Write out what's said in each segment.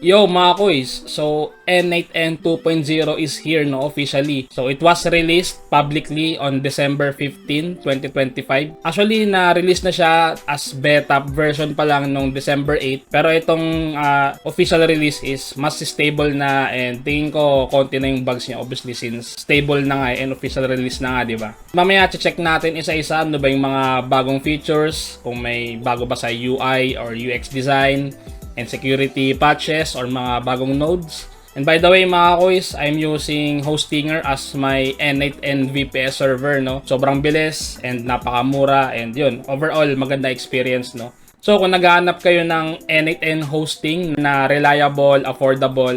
Yo mga koys, so N8N 2.0 is here no officially. So it was released publicly on December 15, 2025. Actually na-release na siya as beta version pa lang nung December 8. Pero itong official release is mas stable na and tingin ko konti na yung bugs niya obviously since stable na nga and official release na nga, di ba? Mamaya check natin isa-isa ano ba yung mga bagong features, kung may bago ba sa UI or UX design and security patches or mga bagong nodes. And by the way mga koys, I'm using Hostinger as my N8N VPS server, no? Sobrang bilis and napakamura and yun, overall maganda experience, no? So kung naghahanap kayo ng N8N hosting na reliable, affordable,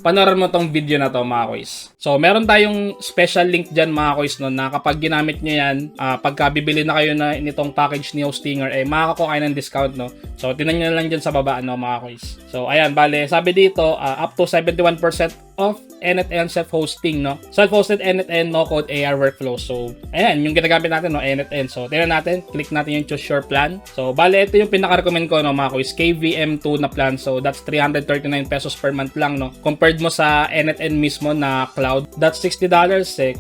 panoorin mo tong video na to mga koys. So meron tayong special link dyan mga koys no, na kapag ginamit nyo yan, pagka bibili na kayo na nitong package ni Hostinger, makakakuha kayo ng discount, no? So tinan nyo lang dyan sa baba no mga koys. So ayan, bale sabi dito up to 71% of N8N self-hosting, no? Self-hosted N8N no-code AR workflow. So, ayan, yung ginagamit natin, no? N8N. So, tingnan natin. Click natin yung choose your plan. So, bale, ito yung pinaka-recommend ko, no, mga kuys. KVM2 na plan. So, that's 339 pesos per month lang, no? Compared mo sa N8N mismo na cloud, that's $60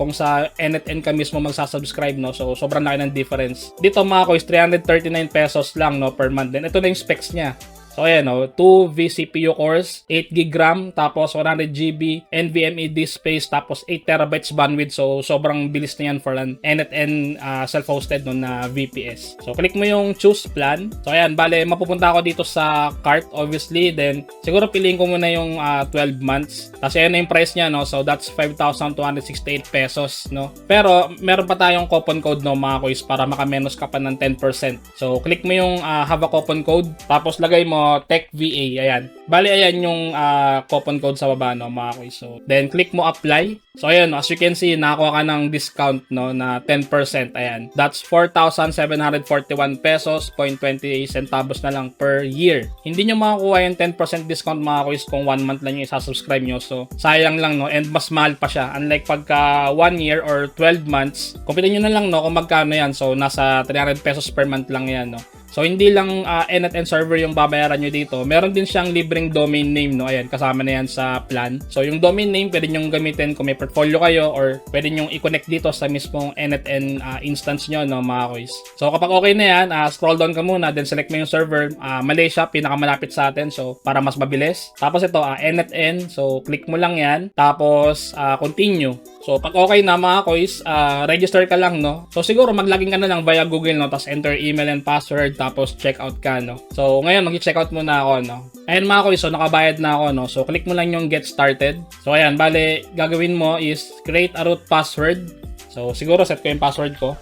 Kung sa N8N ka mismo magsasubscribe, no? So, sobrang laki ng difference. Dito, mga kuys, 339 pesos lang, no? Per month. Then, ito na yung specs niya. So ayan o, 2 vCPU cores, 8GB RAM, tapos 100GB NVMe disk space, tapos 8TB bandwidth. So sobrang bilis na yan for an N8N self-hosted no, na VPS. So click mo yung choose plan. So ayan, bale mapupunta ako dito sa cart obviously. Then siguro piliin ko muna yung 12 months. Tapos ayan na yung price niya, no? So that's 5,268 pesos, no? Pero meron pa tayong coupon code, no, mga kuys, para makamenos ka pa ng 10%. So click mo yung have a coupon code, tapos lagay mo TechVA, ayan. Bali, ayan yung coupon code sa baba, no, mga kuys. So, then, click mo apply. So, ayan, as you can see, nakakuha ka ng discount, no, na 10%, ayan. That's 4,741 pesos, 0.20 centavos na lang per year. Hindi nyo makakuha yung 10% discount, mga kuys, kung 1 month lang yung isasubscribe nyo. So, sayang lang, no, and mas mahal pa siya. Unlike pagka 1 year or 12 months, kumpitin nyo na lang, no, kung magkano yan. So, nasa 300 pesos per month lang yan, no. So, hindi lang N8N server yung babayaran nyo dito. Meron din siyang libreng domain name, no? Ayan, kasama na yan sa plan. So, yung domain name, pwede nyo gamitin kung may portfolio kayo or pwede nyo i-connect dito sa mismong N8N instance nyo, no, mga koys. So, kapag okay na yan, scroll down ka muna, then select mo yung server. Malaysia, pinakamalapit sa atin. So, para mas mabilis. Tapos ito, N8N. So, click mo lang yan. Tapos, continue. So, pag okay na mga koys, register ka lang, no? So, siguro mag-login ka na lang via Google, no? Tapos, enter email and password. Tapos, checkout ka, no? So, ngayon, mag-checkout muna ako, no? Ayan mga koys, so nakabayad na ako, no? So, click mo lang yung get started. So, ayan, bale, gagawin mo is create a root password. So, siguro set ko yung password ko.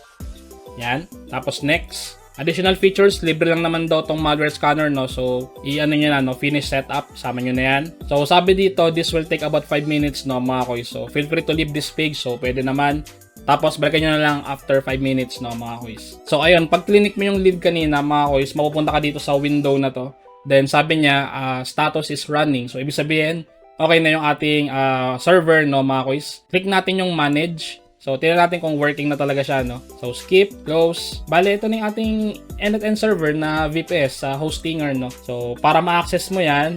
Yan. Tapos, next. Additional features, libre lang naman daw tong malware scanner, no? So, i-ano nyo na, no? Finish setup, sama nyo na yan. So, sabi dito, this will take about 5 minutes, no, mga koys. So, feel free to leave this page. So, pwede naman. Tapos, balikan nyo na lang after 5 minutes, no, mga koys. So, ayun, pag clinic mo yung lead kanina, mga koys, mapupunta ka dito sa window na to. Then, sabi niya, status is running. So, ibig sabihin, okay na yung ating server, no, mga koys. Click natin yung manage. So, tingnan natin kung working na talaga siya, no? So, skip, close. Bale, ito na yung ating N8N server na VPS sa Hostinger, no? So, para ma-access mo yan,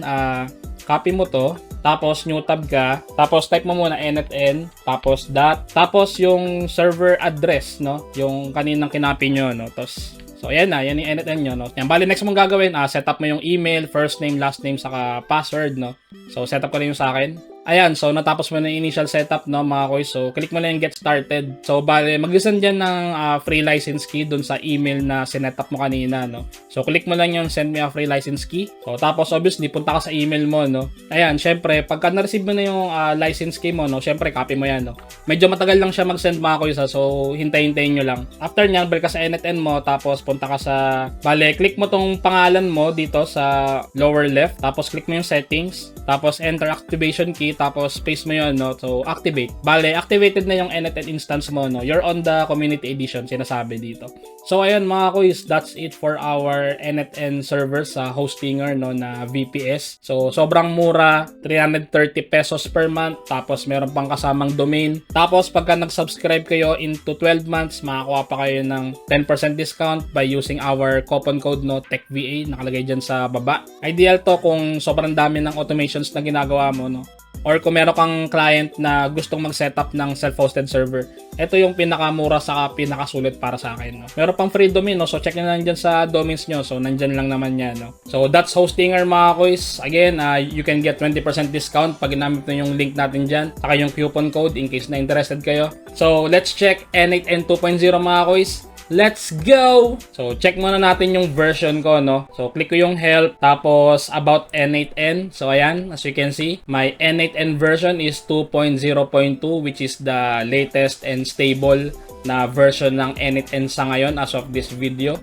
copy mo to. Tapos, new tab ka. Tapos, type mo muna N8N. Tapos, tapos, yung server address, no? Yung kaninang kinopy nyo, no? Tapos, so, ayan na. Yan yung N8N nyo, no? Yan, bali, next mong gagawin, set up mo yung email, first name, last name, saka password, no? So, set up ko na yung sa akin. Ayan, so natapos mo na yung initial setup, no, mga koys. So, click mo lang yung get started. So, bale, mag-send dyan ng free license key dun sa email na sinetup mo kanina, no. So, click mo lang yung send me a free license key. So, tapos, obviously, punta ka sa email mo, no. Ayan, syempre, pagka na-receive mo na yung license key mo, no, syempre, copy mo yan, no. Medyo matagal lang siya mag-send, mga koys, ha. So, hintayin-hintayin nyo lang. After nyan, balik ka sa N8N mo, tapos punta ka sa, bale, click mo tong pangalan mo dito sa lower left. Tapos, click mo yung settings. Tapos, enter activation key. tapos paste mo yun, no? So, activate. Bale, activated na yung NetN instance mo, no? You're on the community edition, sinasabi dito. So, ayun mga kuys, that's it for our NetN server sa Hostinger, no, na VPS. So, sobrang mura, 330 pesos per month, tapos meron pang kasamang domain. Tapos, pagka nag-subscribe kayo into 12 months, makakuha pa kayo ng 10% discount by using our coupon code, no, TechVA, nakalagay dyan sa baba. Ideal to kung sobrang dami ng automations na ginagawa mo, no? Or kung meron kang client na gustong mag-setup ng self-hosted server, ito yung pinakamura saka pinakasulit para sa akin, no? Meron pang free domain, no? So check nyo lang dyan sa domains nyo. So nandyan lang naman yan, no? So that's Hostinger mga kuys. Again, you can get 20% discount pag ginamit nyo yung link natin dyan, saka yung coupon code in case na interested kayo. So let's check N8N 2.0 mga kuys. Let's go! So, check muna natin yung version ko, no? So, click ko yung help, tapos about N8N. So, ayan, as you can see, my N8N version is 2.0.2, which is the latest and stable na version ng N8N sa ngayon as of this video.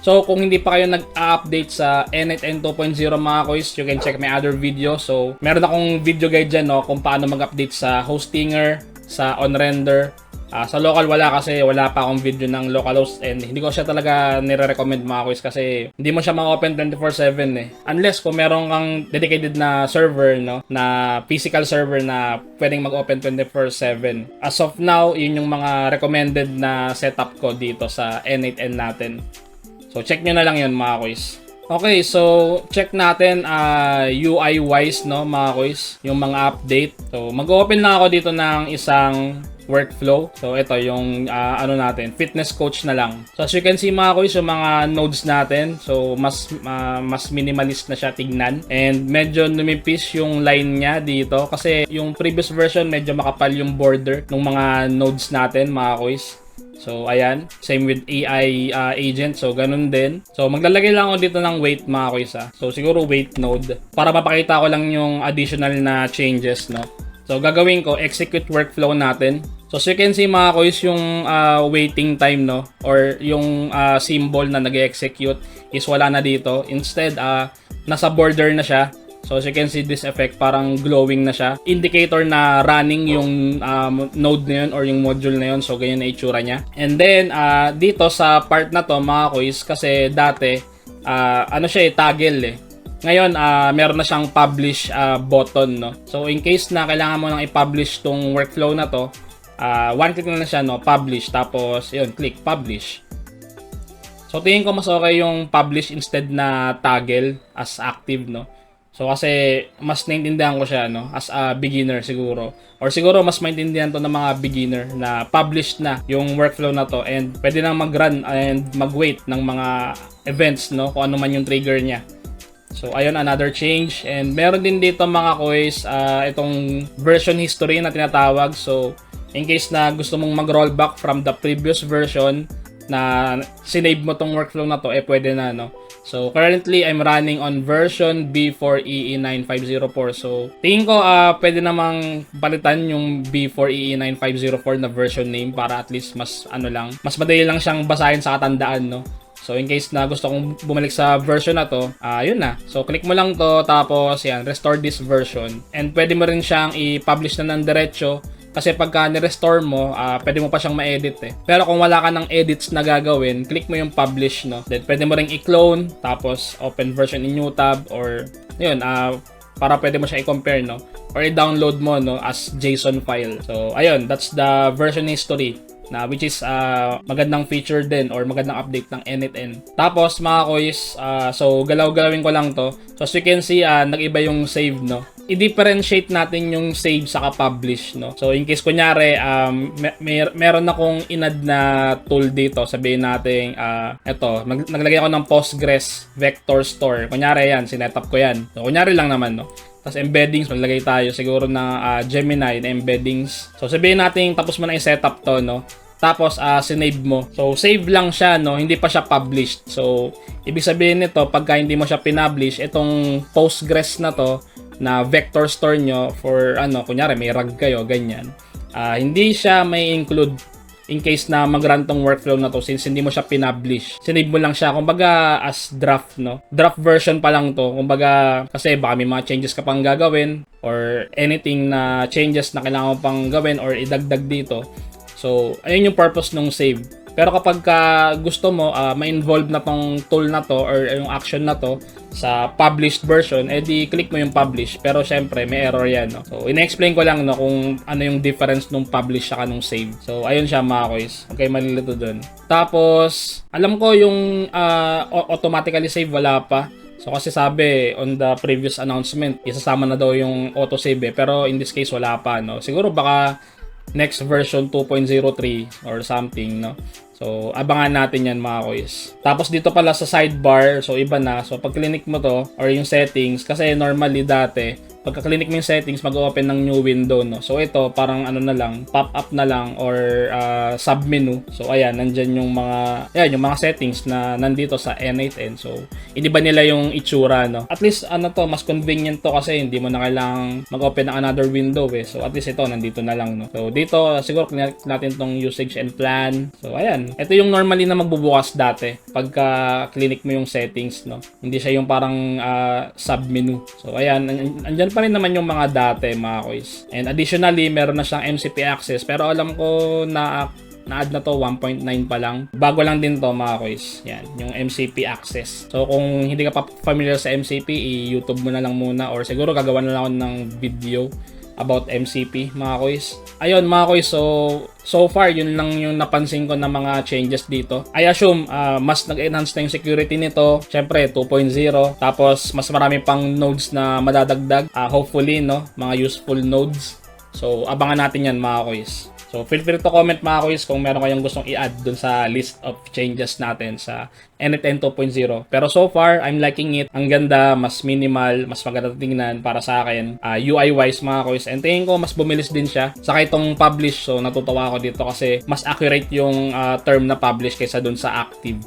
So, kung hindi pa kayo nag-update sa N8N 2.0 mga kuys, you can check my other video. So, meron akong video guide dyan, no? Kung paano mag-update sa Hostinger, sa OnRender. Sa local wala kasi wala pa akong video ng localhost and hindi ko siya talaga nire-recommend mga kuys kasi hindi mo siya ma-open 24/7 eh. Unless kung meron kang dedicated na server, no, na physical server na pwedeng mag-open 24/7. As of now, yun yung mga recommended na setup ko dito sa N8N natin. So check nyo na lang yun mga kuys. Okay, so check natin UI wise, no, mga kuys, yung mga update. So mag-open na ako dito ng isang workflow. So ito yung ano natin, fitness coach na lang. So as you can see mga kuys, yung mga nodes natin, so mas minimalist na siya tignan and medyo numipis yung line niya dito kasi yung previous version medyo makapal yung border ng mga nodes natin mga kuys. So, ayan. Same with AI agent. So, ganun din. So, maglalagay lang ako dito ng weight mga kuys. So, siguro weight node. Para mapakita ko lang yung additional na changes, no? So, gagawin ko, execute workflow natin. So, as you can see mga kuys, yung waiting time, no? Or yung symbol na nag-execute is wala na dito. Instead, nasa border na siya. So as you can see this effect, parang glowing na siya. Indicator na running yung node na yun or yung module na yun. So ganyan na itsura niya. And then dito sa part na to mga kuys, kasi dati ano siya toggle eh. Ngayon meron na siyang publish button, no. So in case na kailangan mo nang i-publish tong workflow na to, one click na lang siya, no, publish, tapos yun, click publish. So tingin ko mas okay yung publish instead na toggle as active, no. So kasi mas naintindihan ko siya, no, as a beginner siguro. Or siguro mas maintindihan to ng mga beginner na published na yung workflow na to and pwede nang mag-run and mag-wait ng mga events, no, kung ano man yung trigger niya. So ayun, another change. And meron din dito mga kuys itong version history na tinatawag. So in case na gusto mong mag-rollback from the previous version na sinave mo tong workflow na to, pwede na, no. So currently I'm running on version B4EE9504. So tingin ko pwede namang palitan yung B4EE9504 na version name para at least mas mas madali lang siyang basahin sa katandaan, no. So in case na gusto kong bumalik sa version na to, yun na. So click mo lang to, tapos yan, restore this version. And pwede mo rin siyang i-publish na ng diretso. Kasi pagka ni-restore mo, pwede mo pa siyang ma-edit eh. Pero kung wala ka ng edits na gagawin, click mo yung publish, no. Then pwede mo ring i-clone, tapos open version in new tab, or yun, para pwede mo siya i-compare, no. Or i-download mo, no, as JSON file. So ayun, that's the version history, na which is magandang feature din or magandang update ng N8N. Tapos mga kuys, so galaw-galawin ko lang to. So as you can see, nag-iba yung save, no. I-differentiate natin yung save saka publish, no. So in case kunyari meron akong inad na tool dito, sabihin natin eto, naglagay ako ng Postgres vector store. Kunyari yan, sinetup ko yan. So kunyari lang naman, no. Tapos embeddings, maglagay tayo siguro ng Gemini na embeddings. So sabihin natin tapos mo na i-setup to, no. Tapos sinave mo. So save lang siya, no, hindi pa siya published. So ibig sabihin nito, pagka hindi mo siya pinablish, itong Postgres na to na vector store nyo for kunyari may rag kayo, ganyan. Hindi siya may include in case na mag-run tong workflow na to, since hindi mo siya pinublish. Sinave mo lang siya, kumbaga as draft, no? Draft version pa lang to. Kumbaga, kasi baka may mga changes ka pang gagawin or anything na changes na kailangan mo pang gawin or idagdag dito. So, ayun yung purpose ng save. Pero kapag gusto mo ma-involve na tong tool na to or yung action na to sa published version, edi click mo yung publish. Pero syempre, may error yan. No? So, ina-explain ko lang no, kung ano yung difference nung publish saka nung save. So, ayun siya mga kois. Okay, malilito dun. Tapos, alam ko yung automatically save wala pa. So kasi sabi on the previous announcement, isasama na daw yung autosave pero in this case wala pa, no. Siguro baka next version 2.03 or something, no. So abangan natin yan mga kois. Tapos dito pala sa sidebar, so iba na. So pag clinic mo to or yung settings, kasi normally dati pagka-clinic mo yung settings, mag-open ng new window, no? So, ito, parang ano na lang, pop-up na lang or sub-menu. So, ayan, nandyan yung mga settings na nandito sa N8N. So, iniba nila yung itsura, no? At least, mas convenient to kasi hindi mo na kailangang mag-open ng another window, eh. So, at least ito, nandito na lang, no? So, dito, siguro, click natin tong usage and plan. So, ayan. Ito yung normally na magbubukas dati pagka-clinic mo yung settings, no? Hindi siya yung parang sub-menu. So, ayan, andyan pa rin naman yung mga dati mga kois. And additionally, meron na siyang MCP access. Pero alam ko na-add na to 1.9 pa lang. Bago lang din to mga kois. Yan, yung MCP access. So kung hindi ka pa familiar sa MCP, i-YouTube mo na lang muna or siguro gagawa na lang ako ng video about MCP mga kois. Ayun mga kois, so far yun lang yung napansin ko na mga changes dito. I assume mas nag-enhance na yung security nito. Syempre 2.0, tapos mas marami pang nodes na madadagdag. Hopefully no, mga useful nodes. So abangan natin yan mga kois. So feel free to comment mga kois kung meron kayong gustong i-add dun sa list of changes natin sa N8N 2.0. Pero so far, I'm liking it. Ang ganda, mas minimal, mas maganda tingnan para sa akin. UI-wise mga kois. And tingin ko mas bumilis din siya. Saka itong publish, so natutuwa ako dito kasi mas accurate yung term na publish kaysa dun sa active.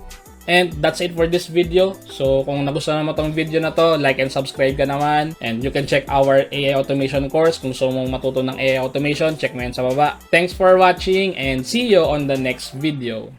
And that's it for this video. So kung nagustuhan mo tong video na to, like and subscribe ka naman. And you can check our AI automation course. Kung gusto mong matuto ng AI automation, check mo yan sa baba. Thanks for watching and see you on the next video.